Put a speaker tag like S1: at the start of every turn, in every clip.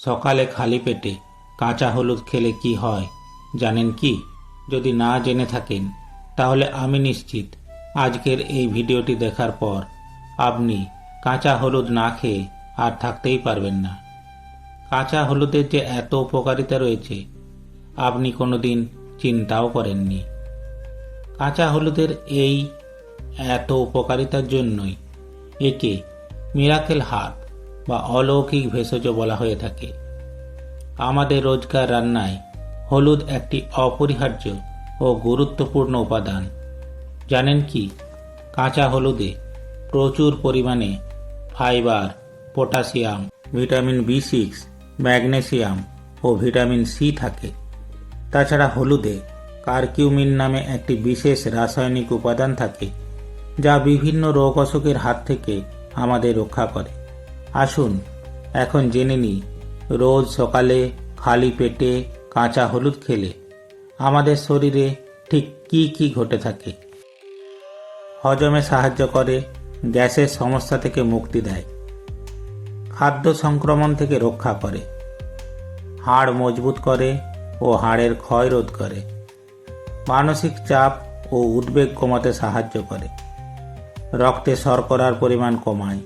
S1: সকালে খালি পেটে কাঁচা হলুদ খেলে কি হয় জানেন কি? যদি না জেনে থাকেন তাহলে আমি নিশ্চিত আজকের এই ভিডিওটি দেখার পর আপনি কাঁচা হলুদ না খেয়ে আর থাকতেই পারবেন না। কাঁচা হলুদের যে এত উপকারিতা রয়েছে আপনি কোনোদিন চিন্তাও করেননি। কাঁচা হলুদের এই এত উপকারিতার জন্যই একে মিরাকেল হার্ব বা অলৌকিক ভেষজ বলা হয়ে থাকে। আমাদের রোজকার রান্নায় হলুদ একটি অপরিহার্য ও গুরুত্বপূর্ণ উপাদান। জানেন কি? কাঁচা হলুদে প্রচুর পরিমাণে fibre, potassium, vitamin B6, magnesium ও ভিটামিন সি থাকে। তাছাড়া হলুদে কারকিউমিন নামে একটি বিশেষ রাসায়নিক উপাদান থাকে যা বিভিন্ন রোগ অসুখের হাত থেকে আমাদের রক্ষা করে। আসুন এখন জেনে নিই রোজ সকালে খালি পেটে কাঁচা হলুদ খেলে আমাদের শরীরে ঠিক কি কি ঘটে থাকে। হজমে সাহায্য করে, গ্যাসের সমস্যা থেকে মুক্তি দেয়, খাদ্য সংক্রমণ থেকে রক্ষা করে, হাড় মজবুত করে ও হাড়ের ক্ষয় রোধ করে, মানসিক চাপ ও উদ্বেগ কমাতে সাহায্য করে, রক্তে শর্করার পরিমাণ কমায়,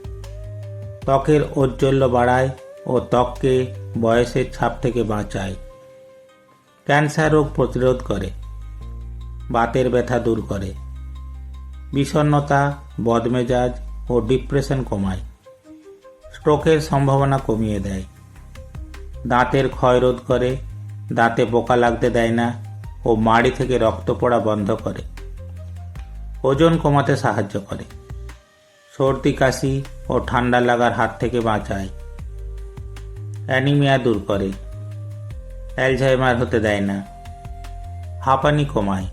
S1: ত্বকের ঔজ্জ্বল্য বাড়ায় ও ত্বককে বয়সের ছাপ থেকে বাঁচায়, ক্যান্সার রোগ প্রতিরোধ করে, বাতের ব্যথা দূর করে, বিষণ্ণতা, বদমেজাজ ও ডিপ্রেশন কমায়, স্ট্রোকের সম্ভাবনা কমিয়ে দেয়, দাঁতের ক্ষয় রোধ করে, দাঁতে পোকা লাগতে দেয় না ও মাড়ি থেকে রক্ত পড়া বন্ধ করে, ওজন কমাতে সাহায্য করে, সর্দি কাশি ও ঠান্ডা লাগার হাত থেকে বাঁচায়, অ্যানিমিয়া দূর করে, অ্যালঝাইমার হতে দেয় না, হাঁপানি কমায়,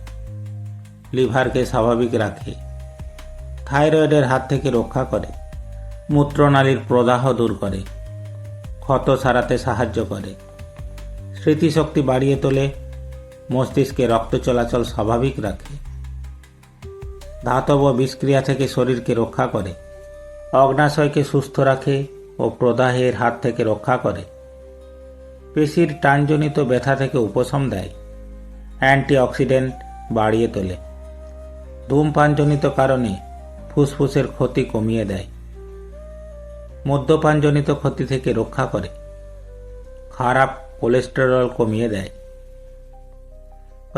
S1: লিভারকে স্বাভাবিক রাখে, থাইরয়েডের হাত থেকে রক্ষা করে, মূত্রনালীর প্রদাহ দূর করে, ক্ষত সারাতে সাহায্য করে, স্মৃতিশক্তি বাড়িয়ে তোলে, মস্তিষ্কে রক্ত চলাচল স্বাভাবিক রাখে, ধাতব বিষক্রিয়া থেকে শরীরকে রক্ষা করে, অগ্নাশয়কে সুস্থ রাখে ও প্রদাহের হাত থেকে রক্ষা করে, পেশির টানজনিত ব্যথা থেকে উপশম দেয়, অ্যান্টিঅক্সিডেন্ট বাড়িয়ে তোলে, ধূমপানজনিত কারণে ফুসফুসের ক্ষতি কমিয়ে দেয়, মদ্যপানজনিত ক্ষতি থেকে রক্ষা করে, খারাপ কোলেস্টেরল কমিয়ে দেয়,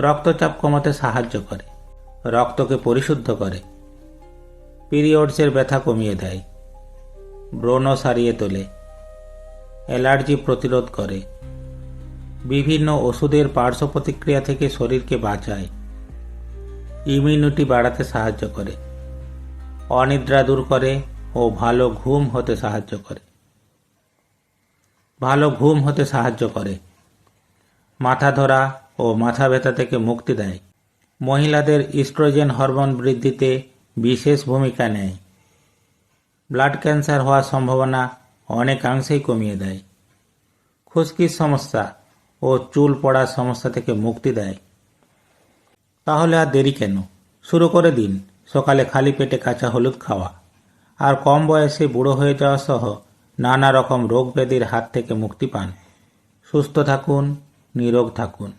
S1: রক্তচাপ কমাতে সাহায্য করে, রক্তকে পরিশুদ্ধ করে, পিরিয়ডসের ব্যথা কমিয়ে দেয়, ব্রণ সারিয়ে তোলে, অ্যালার্জি প্রতিরোধ করে, বিভিন্ন ওষুধের পার্শ্ব প্রতিক্রিয়া থেকে শরীরকে বাঁচায়, ইমিউনিটি বাড়াতে সাহায্য করে, অনিদ্রা দূর করে ও ভালো ঘুম হতে সাহায্য করে, মাথা ধরা ও মাথা ব্যথা থেকে মুক্তি দেয়, মহিলাদের ইস্ট্রোজেন হরমোন বৃদ্ধিতে বিশেষ ভূমিকা নেয়, ব্লাড ক্যান্সার হওয়ার সম্ভাবনা অনেকাংশেই কমিয়ে দেয়, খুশকির সমস্যা ও চুল পড়ার সমস্যা থেকে মুক্তি দেয়। তাহলে আর দেরি কেন? শুরু করে দিন সকালে খালি পেটে কাঁচা হলুদ খাওয়া, আর কম বয়সে বুড়ো হয়ে যাওয়া সহ নানা রকম রোগ ব্যাধির হাত থেকে মুক্তি পান। সুস্থ থাকুন, নিরোগ থাকুন।